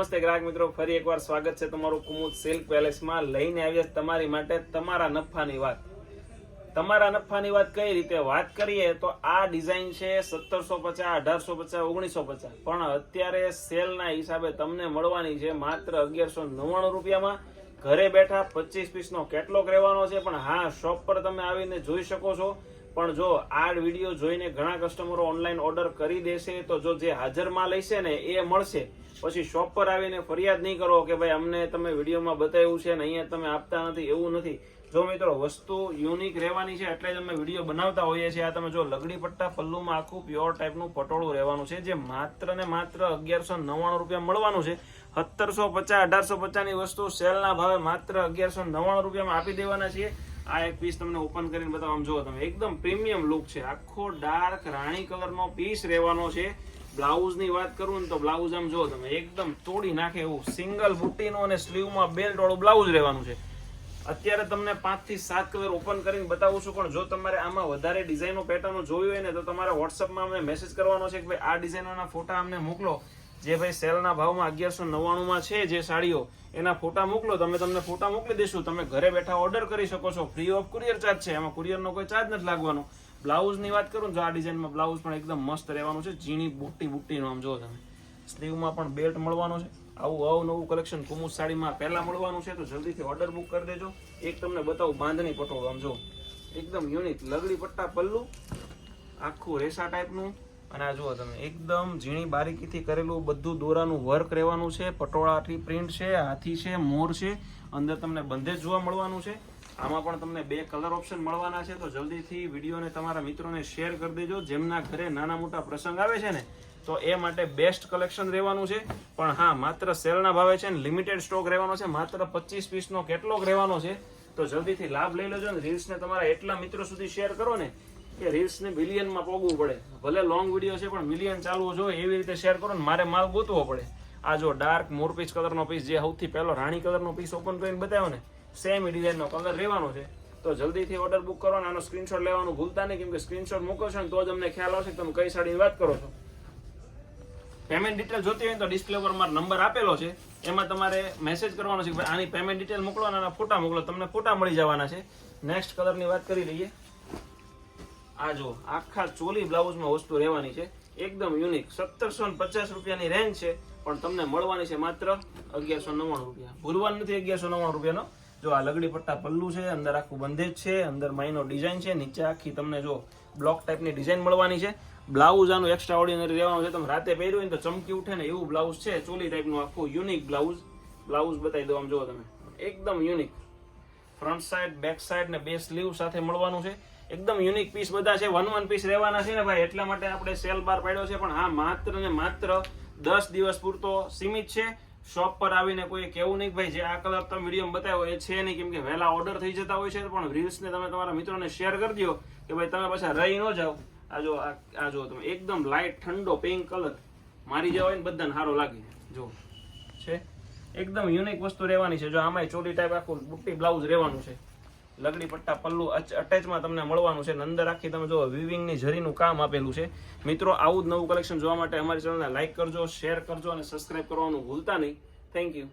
નમસ્તે ગ્રાહક મિત્રો, ફરી એકવાર સ્વાગત છે તમારું કુમુદ સિલ્ક પેલેસમાં. લઈને આવ્યા તમારી માટે તમારા નફાની વાત. તમારા નફાની વાત કઈ રીતે વાત કરીએ તો આ ડિઝાઇન છે 1750, 1850, 1950, પણ અત્યારે સેલના હિસાબે તમને મળવાની છે માત્ર 1199 રૂપિયામાં. ઘરે બેઠા 25 પીસનો કેટલોગ રહેવાનો છે, પણ હા, શોપ પર તમે આવીને જોઈ શકો છો. પણ જો આ વિડીયો જોઈને ઘણા કસ્ટમરો ઓનલાઈન ઓર્ડર કરી દેશે તો જો જે હાજર માલ હશે ને એ મળશે. પછી શોપ પર આવીને ફરિયાદ નહીં કરો કે ભાઈ અમને તમે વિડીયોમાં બતાવ્યું છે ને અહીંયા તમે આપતા નથી. એવું નથી. જો મિત્રો, વસ્તુ યુનિક રહેવાની છે એટલે જ અમે વિડીયો બનાવતા હોઈએ છીએ. આ તમે જો લગડી પટ્ટા પલ્લુમાં આખું પ્યોર ટાઈપનું પટોળું રહેવાનું છે, જે માત્ર ને માત્ર 1199 રૂપિયા મળવાનું છે. 1750, 1850 ની વસ્તુ સેલના ભાવે માત્ર 1199 રૂપિયામાં આપી દેવાના છીએ. આ એક પીસ તમને ઓપન કરીને બતાવો. આમ જુઓ તમે, એકદમ પ્રીમિયમ લુક છે. આખો ડાર્ક રાણી કલરનો પીસ રહેવાનો છે. બ્લાઉઝ ની વાત કરું ને તો બ્લાઉઝ આમ જુઓ તમે, એકદમ તોડી નાખે એવું સિંગલ બુટ્ટીનું અને સ્લીવમાં બેલ્ટ વાળું બ્લાઉઝ રહેવાનું છે. અત્યારે તમને 5 થી 7 કલર ઓપન કરીને બતાવું છું, પણ જો તમારે આમાં વધારે ડિઝાઇનો પેટર્નો જોવી હોય ને તો તમારે વોટ્સઅપમાં અમને મેસેજ કરવાનો છે કે ભાઈ આ ડિઝાઇનોના ફોટા અમને મોકલો. જે ભાઈ સેલના ભાવમાં 1199માં છે જે સાડીઓ, એના ફોટા મોકલો. તમને ફોટા મોકલી દઈશું. તમે ઘરે બેઠા ઓર્ડર કરી શકો છો. ફ્રી ઓફ કુરિયર ચાર્જ છે, એમાં કુરિયરનો કોઈ ચાર્જ નથી લાગવાનો. બ્લાઉઝની વાત કરું તો આ ડિઝાઇનમાં બ્લાઉઝ પણ એકદમ મસ્ત રહેવાનું છે. ઝીણી બુટ્ટીનું આમ જો તમે, સ્લીવમાં પણ બેલ્ટ મળવાનો છે. આવું અવનવું કલેક્શન કુમુદ સાડીમાં પહેલા મળવાનું છે, તો જલ્દીથી ઓર્ડર બુક કરી દેજો. એક તમને બતાવું બાંધણી પટોળું, આમ જો એકદમ યુનિક લગડી પટ્ટા પલ્લું, આખું રેસા ટાઈપનું. અને આ જુઓ તમે, એકદમ ઝીણી બારીકીથી કરેલું બધું દોરાનું વર્ક રહેવાનું છે. પટોળાથી પ્રિન્ટ છે, હાથી છે, મોર છે. અંદર તમને બંધેજ જોવા મળવાનું છે. આમાં પણ તમને 2 કલર ઓપ્શન મળવાના છે, તો જલ્દીથી વિડીયોને તમારા મિત્રોને શેર કરી દેજો. જેમના ઘરે નાના મોટા પ્રસંગ આવે છે ને, તો એ માટે બેસ્ટ કલેક્શન રહેવાનું છે. પણ હા, માત્ર સેલના ભાવે છે ને, લિમિટેડ સ્ટોક રહેવાનો છે. માત્ર 25 પીસનો કેટલોગ રહેવાનો છે, તો જલ્દીથી લાભ લઈ લેજો. ને રીલ્સને તમારા એટલા મિત્રો સુધી શેર કરો ને કે રીલ્સને મિલિયનમાં પોગવું પડે. ભલે લોંગ વિડીયો છે પણ મિલિયન ચાલવું જોઈએ એવી રીતે શેર કરો ને મારે માલ ગોતવો પડે. આ જો ડાર્ક મોરપીસ કલરનો પીસ, જે સૌથી પહેલો રાણી કલરનો પીસ ઓપન કરીને બતાવ્યો ને, સેમ ડિઝાઇનનો કલર રહેવાનો છે. તો જલ્દીથી ઓર્ડર બુક કરો. આનો સ્ક્રીનશોટ લેવાનું ભૂલતા નહીં, કેમ કે સ્ક્રીનશોટ મૂકો છો ને તો જ અમને ખ્યાલ આવશે કે તમે કઈ સાડીની વાત કરો છો. પેમેન્ટ ડિટેલ જોતી હોય તો ડિસ્પ્લે પર મારો નંબર આપેલો છે, એમાં તમારે મેસેજ કરવાનો છે કે ભાઈ આની પેમેન્ટ ડિટેલ મોકલો અને આના ફોટા મોકલો. તમને ફોટા મળી જવાના છે. નેક્સ્ટ કલરની વાત કરી લઈએ. આ જો આખા ચોલી બ્લાઉઝમાં વસ્તુ રહેવાની છે, એકદમ યુનિક. 1750 રૂપિયાની રેન્જ છે, પણ તમને મળવાની છે માત્ર 1199 રૂપિયા. ભૂલવાનું નથી 1199 રૂપિયાનો. જો આ લગડી પટ્ટા પલ્લું છે, અંદર આખું બંધેજ છે, અંદર માઇનો ડિઝાઇન છે, નીચે આખી તમને જો બ્લોક ટાઈપની ડિઝાઇન મળવાની છે. બ્લાઉઝ આનું એક્સ્ટ્રા ઓર્ડિનરી રહેવાનું છે. તમે રાતે પહેર્યું હોય તો ચમકી ઉઠે ને એવું બ્લાઉઝ છે. ચોલી ટાઈપનું આખું યુનિક બ્લાઉઝ બતાવી દો. આમ જુઓ તમે, એકદમ unique. Front side, back side ને 2 સ્લીવ સાથે મળવાનું છે. એકદમ યુનિક પીસ બધા છે. 1 પીસ રહેવાના છે ને ભાઈ, એટલા માટે આપણે સેલ બાર પાડ્યો છે. પણ હા, માત્ર ને માત્ર 10 દિવસ પૂરતો સીમિત છે. શોપ પર આવીને કોઈ કેવું નહીં ભાઈ જે આ કલર તમે વિડીયોમાં બતાવ્યો એ છે નહીં, કેમ કે વહેલા ઓર્ડર થઈ જતા હોય છે. પણ રીલ્સને તમે તમારા મિત્રોને શેર કરી દો કે ભાઈ તમે પાછા રહી ન જાઓ. આ જો તમે, એકદમ લાઇટ ઠંડો પિંક કલર મારી જવા હોય ને બધાને સારો લાગે. જો છે એકદમ યુનિક વસ્તુ રહેવાની છે. જો આમાં ચોલી ટાઈપ આખું બુટ્ટી બ્લાઉઝ રહેવાનું છે. લગડી પટ્ટા પલ્લું અટેચમાં તમને મળવાનું છે. અંદર આખી તમે જો વિવિંગની જરીનું કામ આપેલું છે. મિત્રો, આવું જ નવું કલેક્શન જોવા માટે અમારી ચેનલને લાઈક કરજો, શેર કરજો અને સબસ્ક્રાઇબ કરવાનું ભૂલતા નહીં. Thank you.